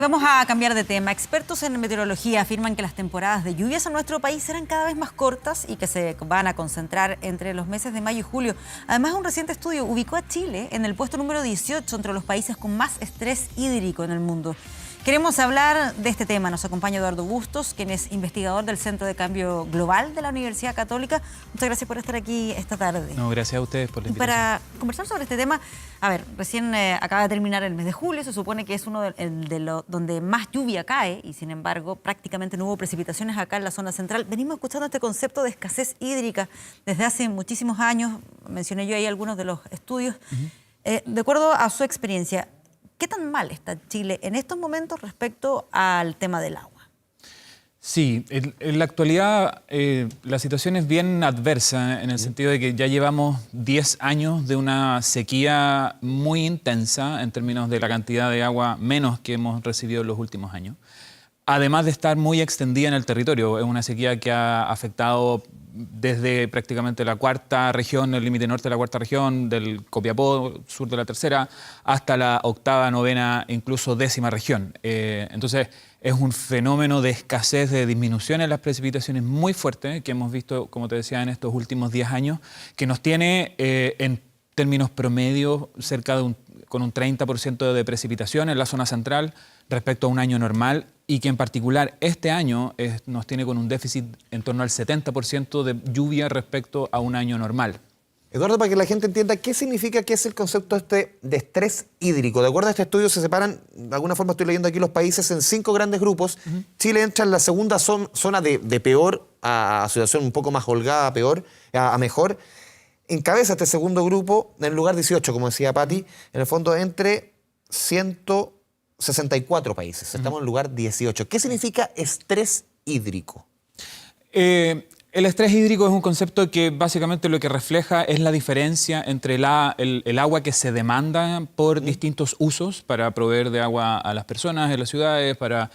Vamos a cambiar de tema. Expertos en meteorología afirman que las temporadas de lluvias en nuestro país serán cada vez más cortas y que se van a concentrar entre los meses de mayo y julio. Además, un reciente estudio ubicó a Chile en el puesto número 18 entre los países con más estrés hídrico en el mundo. Queremos hablar de este tema. Nos acompaña Eduardo Bustos, quien es investigador del Centro de Cambio Global de la Universidad Católica. Muchas gracias por estar aquí esta tarde. No, gracias a ustedes por la invitación. Para conversar sobre este tema, a ver, recién acaba de terminar el mes de julio, se supone que es uno donde más lluvia cae y sin embargo prácticamente no hubo precipitaciones acá en la zona central. Venimos escuchando este concepto de escasez hídrica desde hace muchísimos años, mencioné yo ahí algunos de los estudios. De acuerdo a su experiencia, ¿qué tan mal está Chile en estos momentos respecto al tema del agua? Sí, en la actualidad la situación es bien adversa en el sentido de que ya llevamos 10 años de una sequía muy intensa en términos de la cantidad de agua menos que hemos recibido en los últimos años. Además de estar muy extendida en el territorio, es una sequía que ha afectado desde prácticamente la cuarta región, el límite norte de la cuarta región, del Copiapó, sur de la tercera, hasta la octava, novena, incluso décima región. Entonces, es un fenómeno de escasez, de disminución en las precipitaciones muy fuerte que hemos visto, como te decía, en estos últimos 10 años, que nos tiene en términos promedio cerca de con un 30% de precipitación en la zona central respecto a un año normal y que en particular este año nos tiene con un déficit en torno al 70% de lluvia respecto a un año normal. Eduardo, para que la gente entienda, ¿qué significa, qué es el concepto de estrés hídrico? De acuerdo a este estudio se separan, de alguna forma estoy leyendo aquí los países, en 5 grandes grupos. Chile entra en la segunda zona de peor a situación un poco más holgada, a peor, a mejor. Encabeza este segundo grupo en el lugar 18, como decía Pati, en el fondo entre 164 países. Estamos en el lugar 18. ¿Qué significa estrés hídrico? El estrés hídrico es un concepto que básicamente lo que refleja es la diferencia entre el agua que se demanda por distintos usos para proveer de agua a las personas en las ciudades, para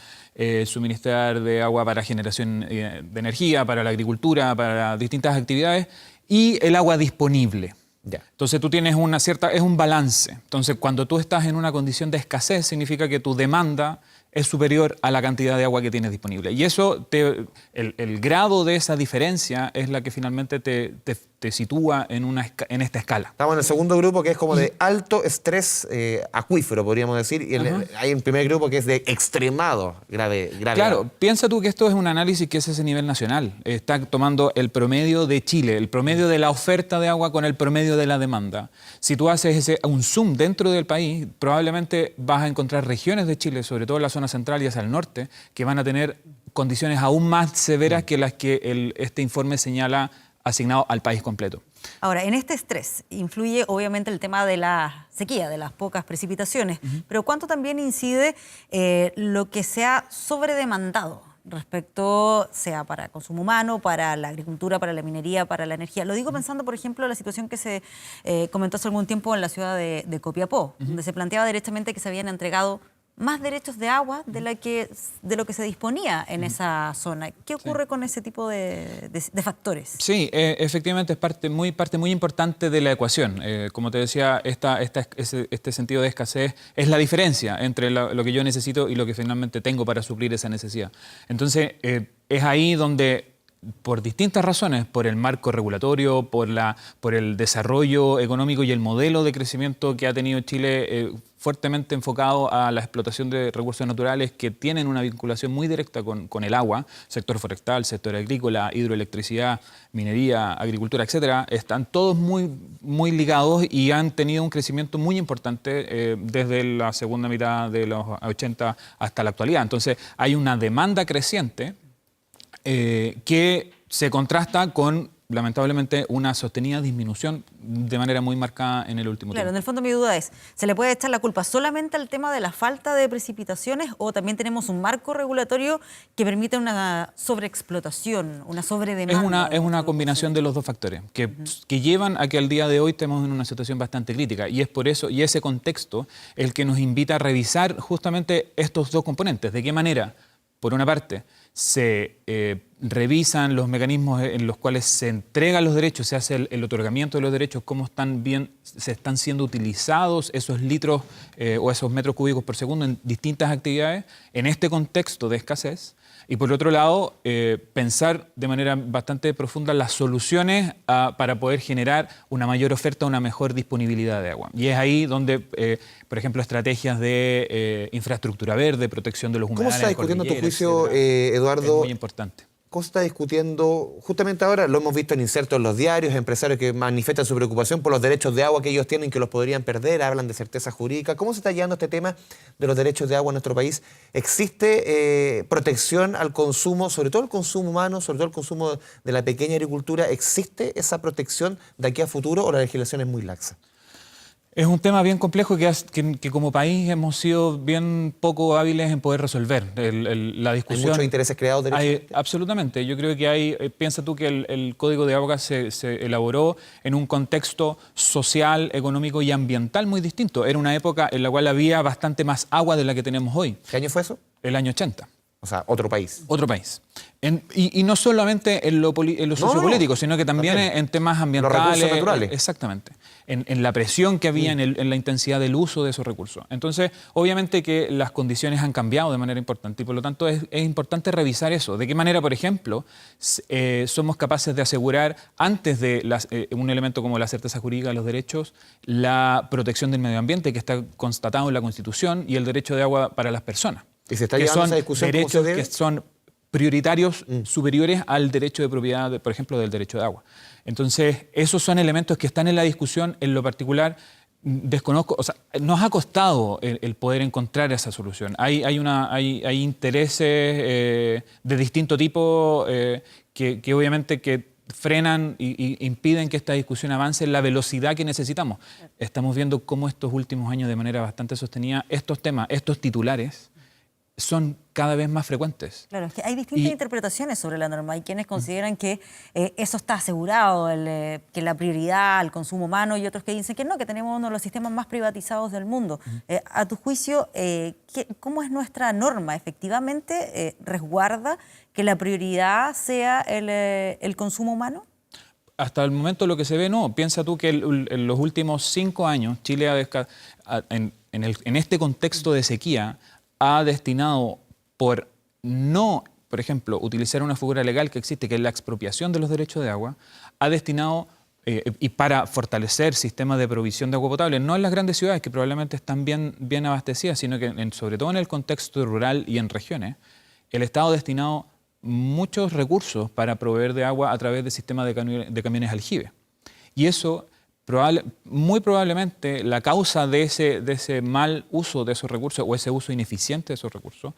suministrar de agua para generación de energía, para la agricultura, para distintas actividades, y el agua disponible. Ya. Entonces tú tienes es un balance. Entonces cuando tú estás en una condición de escasez significa que tu demanda es superior a la cantidad de agua que tienes disponible. Y eso, el grado de esa diferencia es la que finalmente te sitúa en esta escala. Estamos en el segundo grupo, que es como de alto estrés acuífero, podríamos decir. Y hay un primer grupo que es de extremado grave. Claro, piensa tú que esto es un análisis que es ese nivel nacional. Está tomando el promedio de Chile, el promedio de la oferta de agua con el promedio de la demanda. Si tú haces un zoom dentro del país, probablemente vas a encontrar regiones de Chile, sobre todo en la zona central y hacia el norte, que van a tener condiciones aún más severas que las que este informe señala asignado al país completo. Ahora, en este estrés influye obviamente el tema de la sequía, de las pocas precipitaciones, pero ¿cuánto también incide lo que se ha sobredemandado respecto, sea para consumo humano, para la agricultura, para la minería, para la energía? Lo digo pensando, por ejemplo, en la situación que se comentó hace algún tiempo en la ciudad de Copiapó, donde se planteaba directamente que se habían entregado más derechos de agua de lo que se disponía en esa zona. ¿Qué ocurre con ese tipo de factores? Sí, efectivamente es parte muy importante de la ecuación. Como te decía, este sentido de escasez es la diferencia entre lo que yo necesito y lo que finalmente tengo para suplir esa necesidad. Entonces, es ahí donde, por distintas razones, por el marco regulatorio, por el desarrollo económico y el modelo de crecimiento que ha tenido Chile, fuertemente enfocado a la explotación de recursos naturales que tienen una vinculación muy directa con el agua, sector forestal, sector agrícola, hidroelectricidad, minería, agricultura, etcétera, están todos muy ligados y han tenido un crecimiento muy importante desde la segunda mitad de los 80 hasta la actualidad. Entonces, hay una demanda creciente que se contrasta con, lamentablemente, una sostenida disminución de manera muy marcada en el último tiempo. Claro, en el fondo mi duda es, ¿se le puede echar la culpa solamente al tema de la falta de precipitaciones o también tenemos un marco regulatorio que permite una sobreexplotación, una sobredemanda? Es una combinación de los dos factores que llevan a que al día de hoy estemos en una situación bastante crítica, y es por eso, y ese contexto, el que nos invita a revisar justamente estos dos componentes. ¿De qué manera? Por una parte, se revisan los mecanismos en los cuales se entregan los derechos, se hace el otorgamiento de los derechos, cómo se están siendo utilizados esos litros o esos metros cúbicos por segundo en distintas actividades en este contexto de escasez. Y por otro lado, pensar de manera bastante profunda las soluciones para poder generar una mayor oferta, una mejor disponibilidad de agua. Y es ahí donde, por ejemplo, estrategias de infraestructura verde, protección de los humedales. ¿Cómo se está discutiendo a tu juicio, Eduardo? Es muy importante. ¿Cómo se está discutiendo? Justamente ahora lo hemos visto en insertos en los diarios, empresarios que manifiestan su preocupación por los derechos de agua que ellos tienen, que los podrían perder, hablan de certeza jurídica. ¿Cómo se está llevando este tema de los derechos de agua en nuestro país? ¿Existe protección al consumo, sobre todo el consumo humano, sobre todo el consumo de la pequeña agricultura? ¿Existe esa protección de aquí a futuro o la legislación es muy laxa? Es un tema bien complejo que como país hemos sido bien poco hábiles en poder resolver. La discusión... ¿Hay muchos intereses creados derechamente? Absolutamente. Yo creo que piensa tú que el Código de Agua se elaboró en un contexto social, económico y ambiental muy distinto. Era una época en la cual había bastante más agua de la que tenemos hoy. ¿Qué año fue eso? El año 80. O sea, otro país. Otro país. Y no solamente en lo sociopolítico, sino que también en temas ambientales. Los recursos naturales. Exactamente. En la presión que había, en la intensidad del uso de esos recursos. Entonces, obviamente que las condiciones han cambiado de manera importante y por lo tanto es importante revisar eso. De qué manera, por ejemplo, somos capaces de asegurar, antes de un elemento como la certeza jurídica de los derechos, la protección del medio ambiente que está constatado en la Constitución y el derecho de agua para las personas. ¿Y se está llevando esa discusión cómo se debe? Que son prioritarios superiores al derecho de propiedad, por ejemplo, del derecho de agua. Entonces, esos son elementos que están en la discusión. En lo particular, desconozco, o sea, nos ha costado el poder encontrar esa solución. Hay intereses de distinto tipo que obviamente que frenan y impiden que esta discusión avance en la velocidad que necesitamos. Estamos viendo cómo estos últimos años, de manera bastante sostenida, estos temas, estos titulares, son cada vez más frecuentes. Claro, es que hay distintas interpretaciones sobre la norma. Hay quienes consideran que eso está asegurado, que la prioridad al consumo humano, y otros que dicen que no, que tenemos uno de los sistemas más privatizados del mundo. A tu juicio, ¿cómo es nuestra norma? ¿Efectivamente resguarda que la prioridad sea el consumo humano? Hasta el momento lo que se ve, no. Piensa tú que en los últimos 5 años, Chile en este contexto de sequía, ha destinado por ejemplo, utilizar una figura legal que existe, que es la expropiación de los derechos de agua, ha destinado, y para fortalecer sistemas de provisión de agua potable, no en las grandes ciudades, que probablemente están bien abastecidas, sino que sobre todo en el contexto rural y en regiones, el Estado ha destinado muchos recursos para proveer de agua a través de sistemas de camiones aljibe. Y eso... muy probablemente la causa de ese mal uso de esos recursos o ese uso ineficiente de esos recursos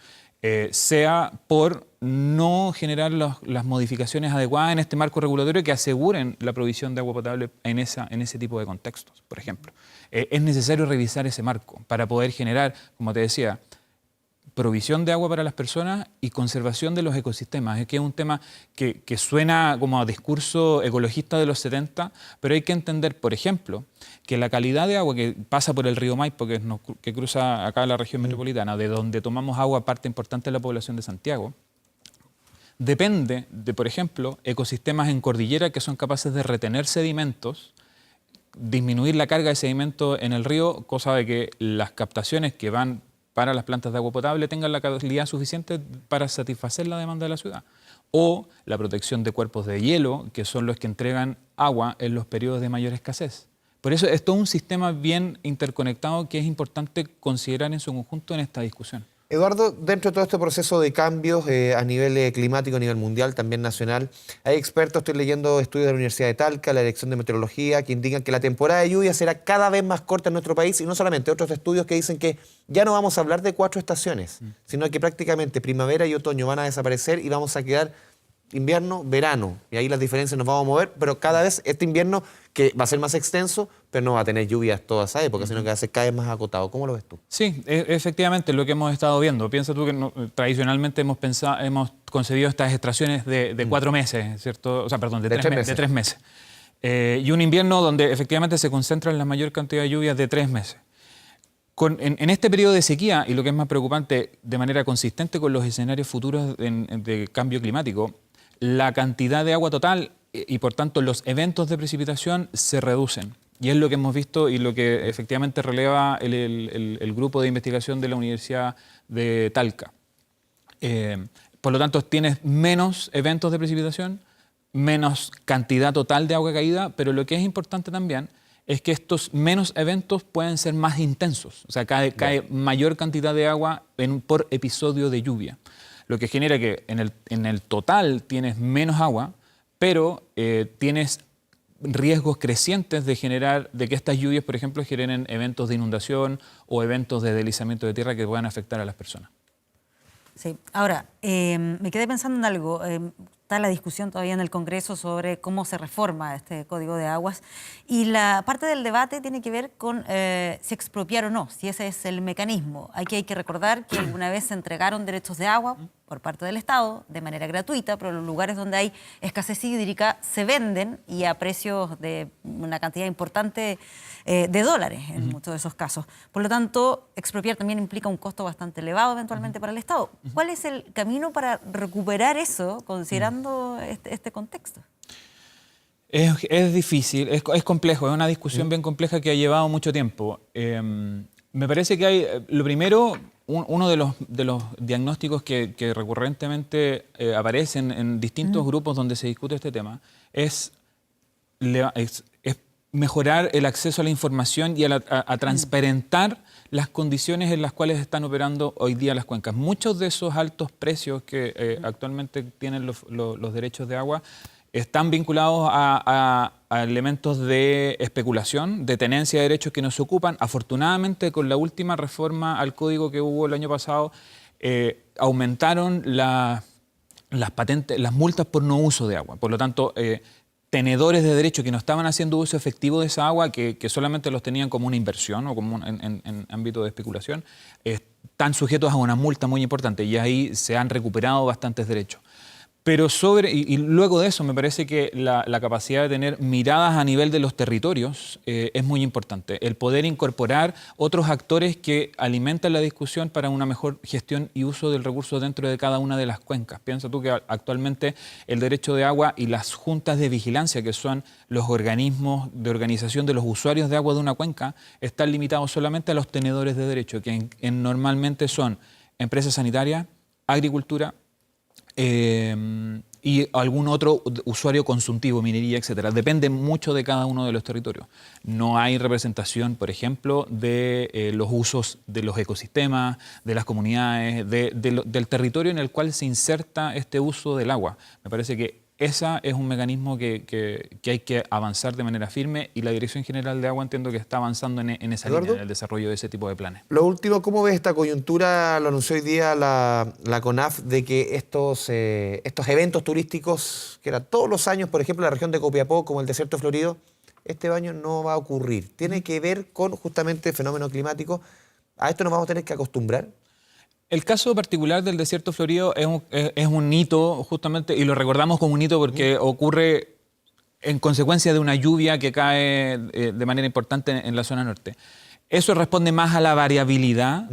sea por no generar las modificaciones adecuadas en este marco regulatorio que aseguren la provisión de agua potable en ese tipo de contextos, por ejemplo. Es necesario revisar ese marco para poder generar, como te decía, provisión de agua para las personas y conservación de los ecosistemas. Es que es un tema que suena como a discurso ecologista de los 70, pero hay que entender, por ejemplo, que la calidad de agua que pasa por el río Maipo, que cruza acá la región metropolitana, de donde tomamos agua parte importante de la población de Santiago, depende de, por ejemplo, ecosistemas en cordillera que son capaces de retener sedimentos, disminuir la carga de sedimento en el río, cosa de que las captaciones que van para las plantas de agua potable tengan la calidad suficiente para satisfacer la demanda de la ciudad. O la protección de cuerpos de hielo, que son los que entregan agua en los periodos de mayor escasez. Por eso es todo un sistema bien interconectado que es importante considerar en su conjunto en esta discusión. Eduardo, dentro de todo este proceso de cambios a nivel climático, a nivel mundial, también nacional, hay expertos, estoy leyendo estudios de la Universidad de Talca, la Dirección de Meteorología, que indican que la temporada de lluvia será cada vez más corta en nuestro país, y no solamente, otros estudios que dicen que ya no vamos a hablar de 4 estaciones, sino que prácticamente primavera y otoño van a desaparecer y vamos a quedar invierno, verano, y ahí las diferencias nos vamos a mover, pero cada vez este invierno, que va a ser más extenso, pero no va a tener lluvias toda esa época, sino que va a ser cada vez más acotado. ¿Cómo lo ves tú? Sí, efectivamente, lo que hemos estado viendo. Piensa tú que tradicionalmente hemos concebido estas extracciones de 4 meses, ¿cierto? O sea, perdón, de 3 meses. Y un invierno donde efectivamente se concentran la mayor cantidad de lluvias de 3 meses. En este periodo de sequía, y lo que es más preocupante, de manera consistente con los escenarios futuros de cambio climático, la cantidad de agua total y por tanto los eventos de precipitación se reducen. Y es lo que hemos visto y lo que efectivamente releva el grupo de investigación de la Universidad de Talca. Por lo tanto, tienes menos eventos de precipitación, menos cantidad total de agua caída, pero lo que es importante también es que estos menos eventos pueden ser más intensos. O sea, cae mayor cantidad de agua por episodio de lluvia. Lo que genera que en el total tienes menos agua, pero tienes riesgos crecientes de que estas lluvias, por ejemplo, generen eventos de inundación o eventos de deslizamiento de tierra que puedan afectar a las personas. Sí, ahora, me quedé pensando en algo. Está la discusión todavía en el Congreso sobre cómo se reforma este Código de Aguas y la parte del debate tiene que ver con si expropiar o no, si ese es el mecanismo. Hay que recordar que alguna vez se entregaron derechos de agua por parte del Estado de manera gratuita, pero los lugares donde hay escasez hídrica se venden y a precios de una cantidad importante de dólares en muchos de esos casos. Por lo tanto, expropiar también implica un costo bastante elevado eventualmente para el Estado. ¿Cuál es el camino para recuperar eso considerando este contexto? Es difícil, es complejo, es una discusión bien compleja que ha llevado mucho tiempo. Me parece que hay, lo primero, uno de los diagnósticos que recurrentemente aparecen en distintos grupos donde se discute este tema es mejorar el acceso a la información y a transparentar las condiciones en las cuales están operando hoy día las cuencas. Muchos de esos altos precios que actualmente tienen los derechos de agua están vinculados a elementos de especulación, de tenencia de derechos que nos ocupan. Afortunadamente, con la última reforma al código que hubo el año pasado, aumentaron las patentes, las multas por no uso de agua. Por lo tanto, tenedores de derecho que no estaban haciendo uso efectivo de esa agua, que solamente los tenían como una inversión o como en ámbito de especulación, están sujetos a una multa muy importante y ahí se han recuperado bastantes derechos. Pero y luego de eso me parece que la capacidad de tener miradas a nivel de los territorios es muy importante. El poder incorporar otros actores que alimentan la discusión para una mejor gestión y uso del recurso dentro de cada una de las cuencas. Piensa tú que actualmente el derecho de agua y las juntas de vigilancia, que son los organismos de organización de los usuarios de agua de una cuenca, están limitados solamente a los tenedores de derecho, que normalmente son empresas sanitarias, agricultura, y algún otro usuario consultivo, minería, etcétera. Depende mucho de cada uno de los territorios. No hay representación, por ejemplo, de los usos de los ecosistemas, de las comunidades, del territorio en el cual se inserta este uso del agua. Me parece que ese es un mecanismo que hay que avanzar de manera firme y la Dirección General de Agua entiendo que está avanzando en esa línea, en el desarrollo de ese tipo de planes. Lo último, ¿cómo ves esta coyuntura? Lo anunció hoy día la CONAF de que estos eventos turísticos, que eran todos los años, por ejemplo, en la región de Copiapó, como el desierto florido, este año no va a ocurrir. ¿Tiene que ver con justamente el fenómeno climático? ¿A esto nos vamos a tener que acostumbrar? El caso particular del desierto florido es un hito justamente, y lo recordamos como un hito porque ocurre en consecuencia de una lluvia que cae de manera importante en la zona norte. Eso responde más a la variabilidad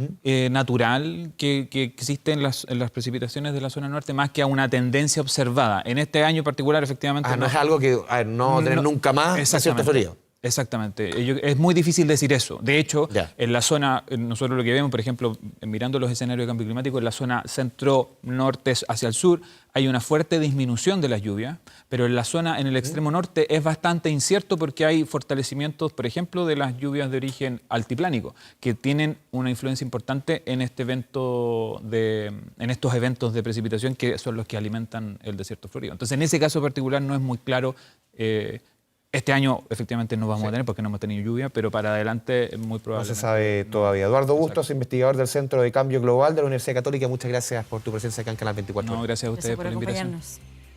natural que existe en las precipitaciones de la zona norte, más que a una tendencia observada. En este año particular, efectivamente... no es algo que no vamos a tener nunca más desierto florido. Exactamente. Es muy difícil decir eso. De hecho, en la zona, nosotros lo que vemos, por ejemplo, mirando los escenarios de cambio climático, en la zona centro-norte hacia el sur hay una fuerte disminución de las lluvias, pero en la zona, en el extremo norte, es bastante incierto porque hay fortalecimientos, por ejemplo, de las lluvias de origen altiplánico, que tienen una influencia importante en estos eventos de precipitación que son los que alimentan el desierto florido. Entonces, en ese caso particular no es muy claro. Este año efectivamente no vamos a tener porque no hemos tenido lluvia, pero para adelante es muy probable. No se sabe todavía. Eduardo Bustos, investigador del Centro de Cambio Global de la Universidad Católica, muchas gracias por tu presencia acá en Canal 24. No, gracias a ustedes por la invitación. Acompañarnos.